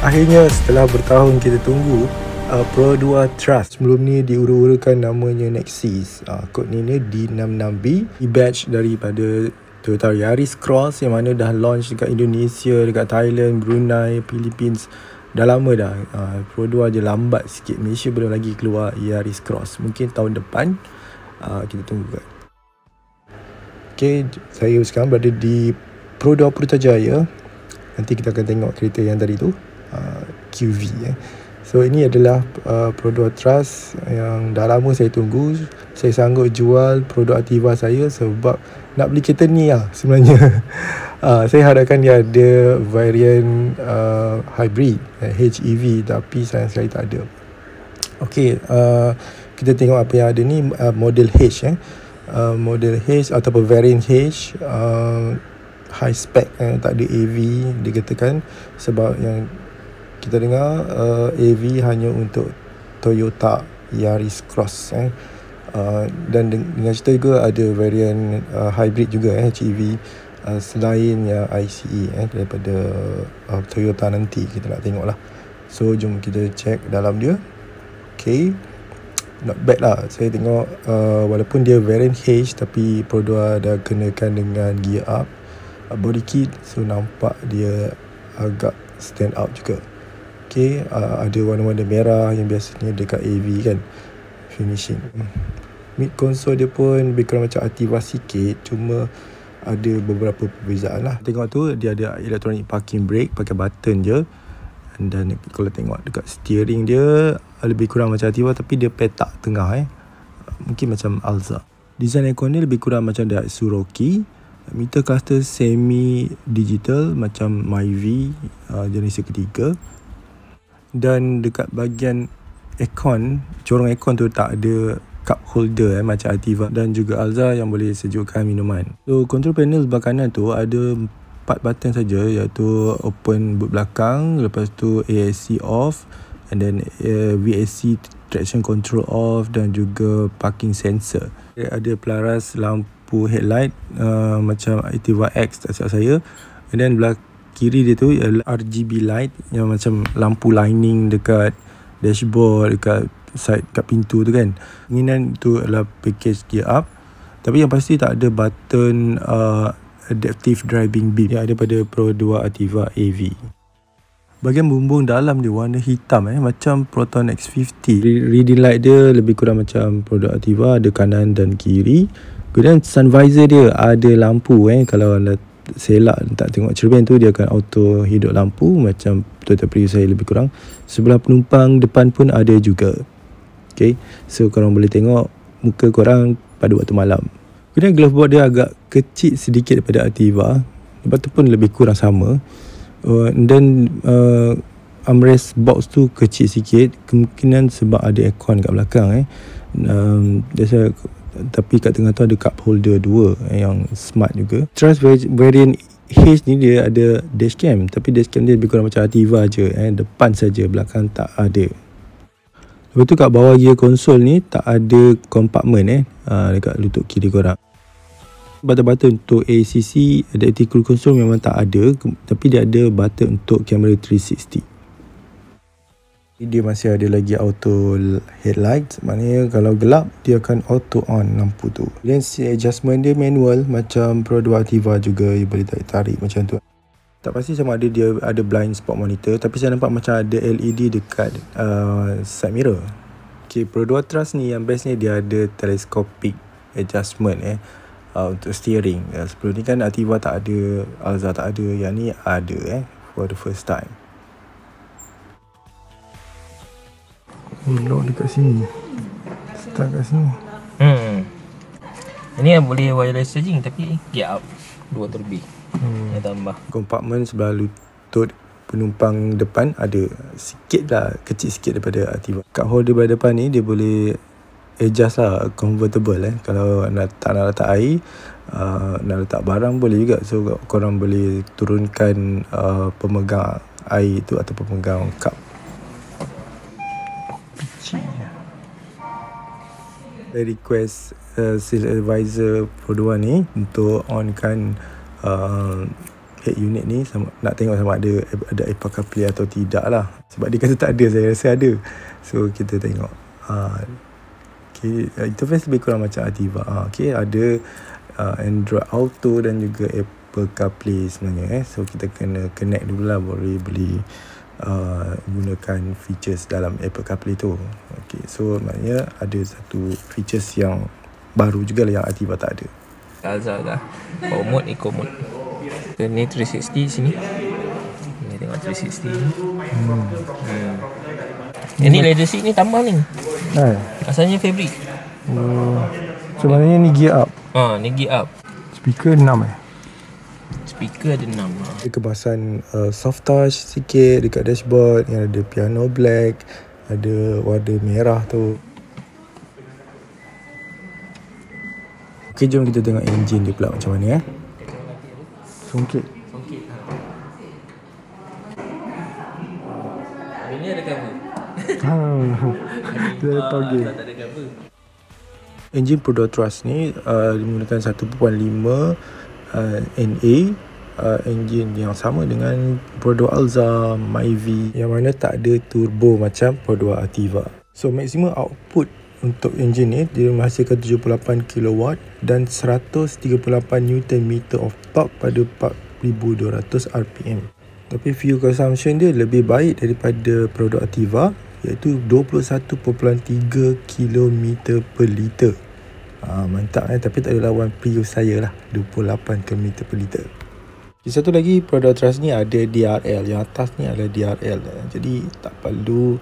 Akhirnya setelah bertahun kita tunggu, Pro 2 Trust sebelum ni diurut-urutkan namanya Nexis. Kod ni D66B, e-batch daripada Toyota Yaris Cross yang mana dah launch dekat Indonesia, dekat Thailand, Brunei, Philippines. Dah lama dah. Pro 2 je lambat sikit. Malaysia belum lagi keluar Yaris Cross. Mungkin tahun depan. Kita tunggu kan. Okay, saya sekarang berada di Pro 2 Putrajaya. Nanti kita akan tengok kereta yang tadi tu, QV. So ini adalah Pro 2 Trust yang dah lama saya tunggu. Saya sanggup jual produk Ativa saya sebab nak beli kereta ni lah sebenarnya. Saya harapkan dia ada varian hybrid, HEV, tapi sayang sekali tak ada. Okay, kita tengok apa yang ada ni, model H. Model H ataupun variant H, high spec, tak ada AV dikatakan, sebab yang kita dengar AV hanya untuk Toyota Yaris Cross. Dan dengan cerita juga ada variant hybrid juga, HEV, selain yang ICE daripada Toyota nanti kita nak tengok lah. So jom kita check dalam dia. Okay, not bad lah. Saya tengok walaupun dia variant H, tapi Pro 2 dah kenakan dengan gear up, body kit, so nampak dia agak stand out juga. Okay, ada warna-warna merah yang biasanya dekat AV kan, finishing. Mid console dia pun lebih kurang macam Ativa sikit, cuma ada beberapa perbezaan lah. Tengok tu dia ada electronic parking brake pakai button je. Dan kalau tengok dekat steering dia lebih kurang macam Ativa, tapi dia petak tengah mungkin macam Alza. Design aircon ni lebih kurang macam Daihatsu Rocky. Meter cluster semi digital macam Myvi jenis ketiga. Dan dekat bahagian aircon, corong aircon tu tak ada cup holder macam Ativa dan juga Alza yang boleh sejukkan minuman. So control panel sebelah kanan tu ada 4 button saja, iaitu open boot belakang, lepas tu ASC off, and then VSC traction control off, dan juga parking sensor. Ada pelaras lampu headlight macam Ativa X tak silap saya, and then belah kiri dia tu RGB light yang macam lampu lining dekat dashboard, dekat side, kat pintu tu kan. Keinginan tu adalah package gear up, tapi yang pasti tak ada button adaptive driving beam yang ada pada Pro 2 Ativa AV. Bahagian bumbung dalam dia warna hitam macam Proton X50. Reading light dia lebih kurang macam produk Ativa, ada kanan dan kiri. Kemudian sun visor dia ada lampu kalau anda selak tak tengok cermin tu, dia akan auto hidup lampu macam Toyota Prius saya lebih kurang. Sebelah penumpang depan pun ada juga. Okay, so korang boleh tengok muka korang pada waktu malam. Kemudian glove box dia agak kecil sedikit daripada Ativa, lepas tu pun lebih kurang sama. Dan armrest box tu kecil sikit, kemungkinan sebab ada aircon kat belakang tapi kat tengah tu ada cup holder 2 yang smart juga. Trust variant H ni dia ada dashcam, tapi dashcam dia lebih kurang macam Ativa je, depan saja, belakang tak ada. Lepas tu kat bawah gear console ni tak ada kompartmen dekat lutut kiri korang. Button-button untuk ACC, Adaptive Cruise Control memang tak ada, tapi dia ada button untuk kamera 360. Dia masih ada lagi auto headlight, maknanya kalau gelap dia akan auto on lampu tu. Dan seat adjustment dia manual macam Pro 2 Ativa juga, dia boleh tarik macam tu. Tak pasti sama ada dia ada blind spot monitor, tapi saya nampak macam ada LED dekat side mirror. Okay, Pro 2 Trust ni yang bestnya dia ada telescopic adjustment untuk steering. Sebelum ni kan Ativa tak ada, Alza tak ada, yang ni ada for the first time. Lock dekat sini, start kat sini. Ini yang boleh wireless charging, tapi gear up 2 terlebih yang tambah. Kompartmen sebelah lutut penumpang depan ada sikit lah, kecil sikit daripada Ativa. Cup holder pada depan ni dia boleh adjust lah, convertible kalau tak nak letak air, nak letak barang boleh juga. So korang boleh turunkan pemegang air tu atau pemegang cup. Saya request sales advisor Pro 2 ni untuk onkan head unit ni nak tengok sama ada Apple CarPlay atau tidak lah. Sebab dia kata tak ada, saya rasa ada. So kita tengok. Okay, interface lebih kurang macam Ativa. Okay, ada Android Auto dan juga Apple CarPlay sebenarnya. So kita kena connect dulu lah, boleh beli gunakan features dalam Apple CarPlay tu. Okay, so maknanya ada satu features yang baru juga lah yang Ativa tak ada. Alza dah. Power mode, eco mode. Ni 360 sini. Ni tengok 360 ni. Ini leather seat ni tambah ni. Asalnya fabric. Sebenarnya ni gear up. Ni gear up. Speaker 6 Speaker ada 6. Ada kebasan soft touch sikit dekat dashboard yang ada piano black, ada warna merah tu. Okay, jom kita tengok engine dia pula macam mana Songket. Ini ada cover. Dia ada toggle. Tak ada cover. Engine Pro Trust ni menggunakan 1.5 NA, engine yang sama dengan Pro Alza, Myvi, yang mana tak ada turbo macam Pro Ativa. So maximum output untuk engine ni dia menghasilkan 78 kW dan 138 Nm of torque pada 4200 rpm. Tapi fuel consumption dia lebih baik daripada produk Ativa, iaitu 21.3 km per liter. Mantap tapi tak ada lawan Prius saya lah, 28 km per liter. Satu lagi produk Trust ni ada DRL, yang atas ni adalah DRL, jadi tak perlu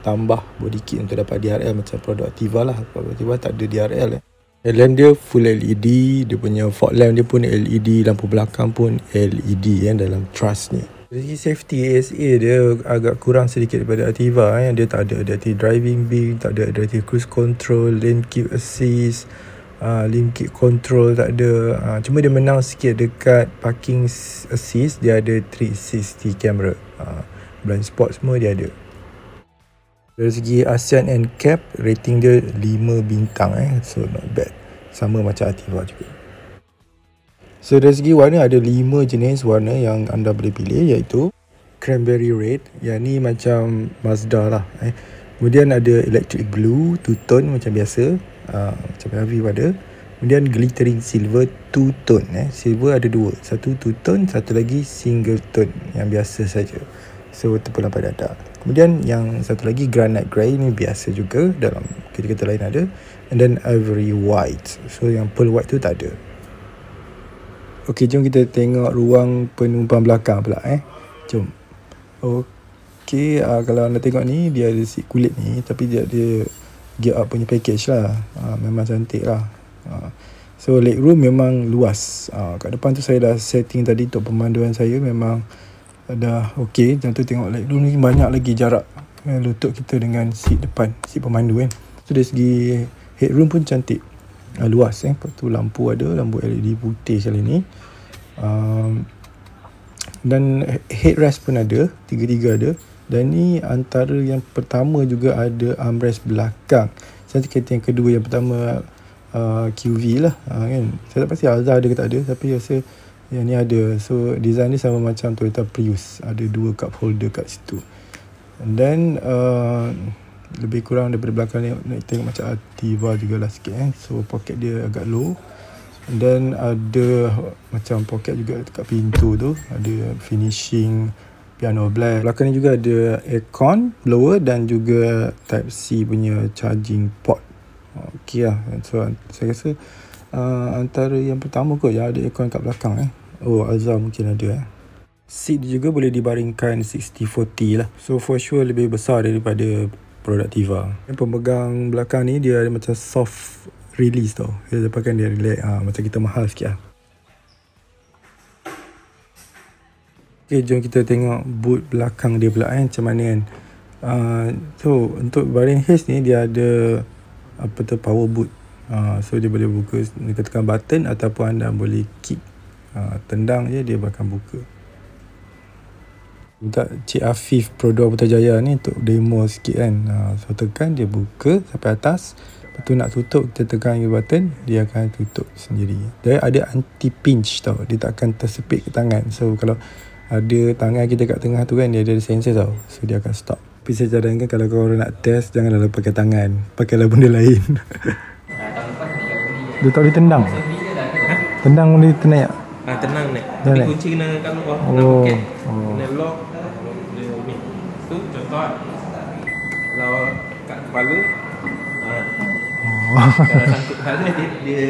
tambah body kit untuk dapat DRL macam produk Ativa lah. Produk Ativa tak ada DRL. Lamp dia full LED, dia punya fog lamp dia pun LED, lampu belakang pun LED dalam Trust ni. Dari safety ASA dia agak kurang sedikit daripada Ativa. Dia tak ada adaptive driving beam, tak ada adaptive cruise control, lane keep assist, lane keep control tak ada. Cuma dia menang sikit dekat parking assist, dia ada 360 camera, blind spot semua dia ada. Dari segi ASEAN NCAP, rating dia 5 bintang so not bad, sama macam Ativa juga. So dari segi warna ada 5 jenis warna yang anda boleh pilih, iaitu Cranberry Red, yang ni macam Mazda lah. Kemudian ada Electric Blue, two tone macam biasa, macam Aviva ada. Kemudian Glittering Silver, two tone. Silver ada 2, satu two tone, satu lagi single tone yang biasa saja. So tu pun lampai dada. Kemudian yang satu lagi Granite Grey, ni biasa juga, dalam kereta-kereta lain ada. And then Ivory White, so yang pearl white tu tak ada. Okey, jom kita tengok ruang penumpang belakang pula Jom. Okey, kalau anda tengok ni, dia ada seat kulit ni, tapi dia ada gear up punya package lah. Memang cantik lah. So legroom memang luas. Kat depan tu saya dah setting tadi untuk pemanduan saya, memang dah okey. Contoh tengok legroom ni, banyak lagi jarak lutut kita dengan seat depan, seat pemandu So dari segi headroom pun cantik, luas Lepas tu lampu ada, lampu LED putih kali ni, dan headrest pun ada, tiga-tiga ada. Dan ni antara yang pertama juga ada armrest belakang. Saya kata yang kedua, yang pertama QV lah kan. Saya tak pasti Alza ada ke tak ada, tapi rasa yang ni ada. So design ni sama macam Toyota Prius, ada 2 cup holder kat situ. And then lebih kurang daripada belakang ni nak tengok macam Ativa jugalah sikit So pocket dia agak low. And then ada macam pocket juga dekat pintu tu, ada finishing piano black. Belakang ni juga ada aircon blower dan juga type C punya charging port. Okey lah. So saya rasa antara yang pertama kot yang ada aircon kat belakang Alza mungkin ada Seat juga boleh dibaringkan 60-40 lah. So for sure lebih besar daripada produk Ativa. Yang pemegang belakang ni dia ada macam soft release tau. Dia dapatkan dia relax, macam kita mahal sikit lah. Okay, jom kita tengok boot belakang dia pula macam mana kan. So untuk baring haze ni dia ada power boot. So dia boleh buka, kita tekan button ataupun anda boleh kick, tendang je dia akan buka. minta Cik Afif Pro 2 Putrajaya ni untuk demo sikit kan. So tekan dia buka sampai atas. Lepas tu nak tutup, kita tekan button, dia akan tutup sendiri. Dia ada anti pinch tau, dia tak akan tersepit ke tangan. So kalau ada tangan kita kat tengah tu kan, dia ada sensor tau, so dia akan stop. Tapi saya cadangkan kalau korang nak test, janganlah pakai tangan, pakailah benda lain. Dia tak boleh tendang. Tendang boleh tenang tak? Tenang ni. Tapi kunci kena kat luar. Kena lock. Dia ni. Tu contoh. Kalau kat kepala, kalau sangkut kepala dia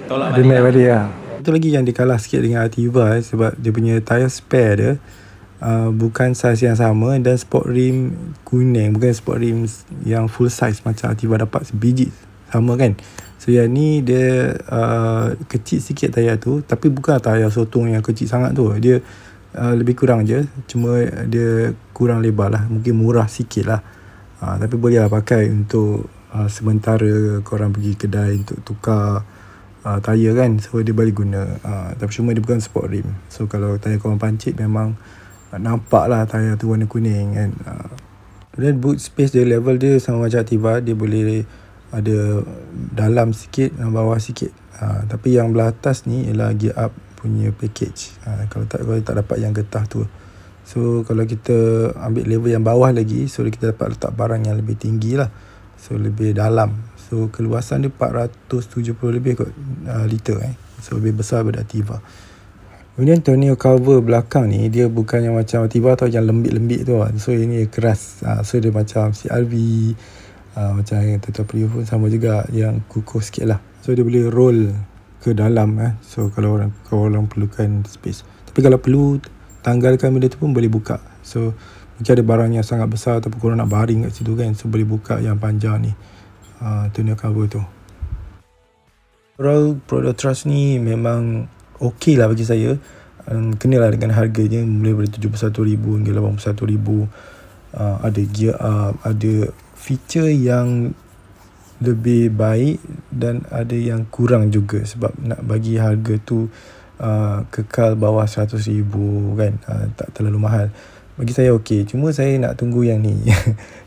tolak balik. Dia naik balik lah. Itu lagi yang dia kalah sikit dengan Ativa sebab dia punya tyre spare dia bukan saiz yang sama dan sport rim kuning, bukan sport rim yang full size macam Ativa dapat sebiji sama kan. So yang ni dia kecil sikit tayar tu, tapi bukan tayar sotong yang kecil sangat tu. Dia lebih kurang je, cuma dia kurang lebar lah, mungkin murah sikit lah. Tapi boleh lah pakai untuk sementara korang pergi kedai untuk tukar tayar kan. So dia boleh guna, tapi cuma dia bukan sport rim. So kalau tayar korang pancit memang nampak lah tayar tu warna kuning kan. Kemudian boot space dia, level dia sama macam Ativa, dia boleh ada dalam sikit dan bawah sikit. Tapi yang belah atas ni ialah gear up punya package. Kalau tak dapat yang getah tu. So kalau kita ambil level yang bawah lagi, so kita dapat letak barang yang lebih tinggi lah, so lebih dalam. So keluasan dia 470 lebih kot liter So lebih besar daripada Ativa. Kemudian tonneau cover belakang ni, dia bukan yang macam Ativa tau, yang lembik-lembik tu kan. So ini keras. So dia macam CRV, macam yang Tetaprio pun sama juga, yang kukuh sikit lah. So dia boleh roll ke dalam So kalau orang perlukan space. Tapi kalau perlu tanggalkan benda tu pun boleh buka. So mungkin ada barang yang sangat besar ataupun korang nak baring kat situ kan, so boleh buka yang panjang ni, tonneau cover tu. Overall Pro 2 Trust ni memang okey lah bagi saya. Kenalah dengan harganya, mulai dari 71,000 hingga 81,000. Ada gear up, ada feature yang lebih baik dan ada yang kurang juga, sebab nak bagi harga tu kekal bawah 100,000 kan, tak terlalu mahal. Bagi saya okey, cuma saya nak tunggu yang ni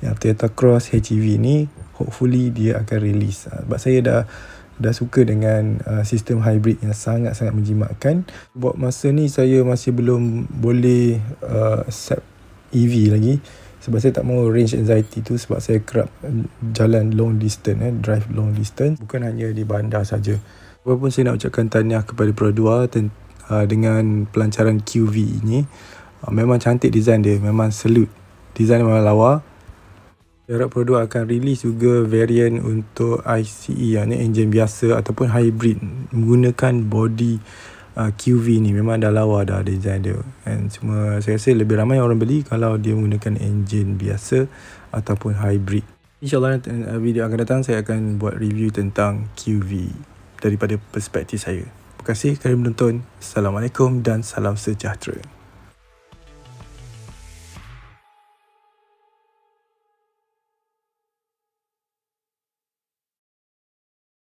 yang Toyota Cross HEV ni, hopefully dia akan release. Sebab saya dah suka dengan sistem hybrid yang sangat-sangat menjimatkan. Buat masa ni saya masih belum boleh accept EV lagi, sebab saya tak mahu range anxiety tu, sebab saya kerap jalan long distance, drive long distance, bukan hanya di bandar saja. Walaupun saya nak ucapkan tahniah kepada Pro 2 dengan pelancaran QV ini. Memang cantik design dia, memang salute. Design memang lawa. Saya harap Pro 2 akan release juga variant untuk ICE, yakni enjin biasa ataupun hybrid menggunakan body QV ni. Memang dah lawa dah design dia. And cuma saya rasa lebih ramai orang beli kalau dia menggunakan enjin biasa ataupun hybrid. InsyaAllah video akan datang saya akan buat review tentang QV daripada perspektif saya. Terima kasih kerana menonton. Assalamualaikum dan salam sejahtera.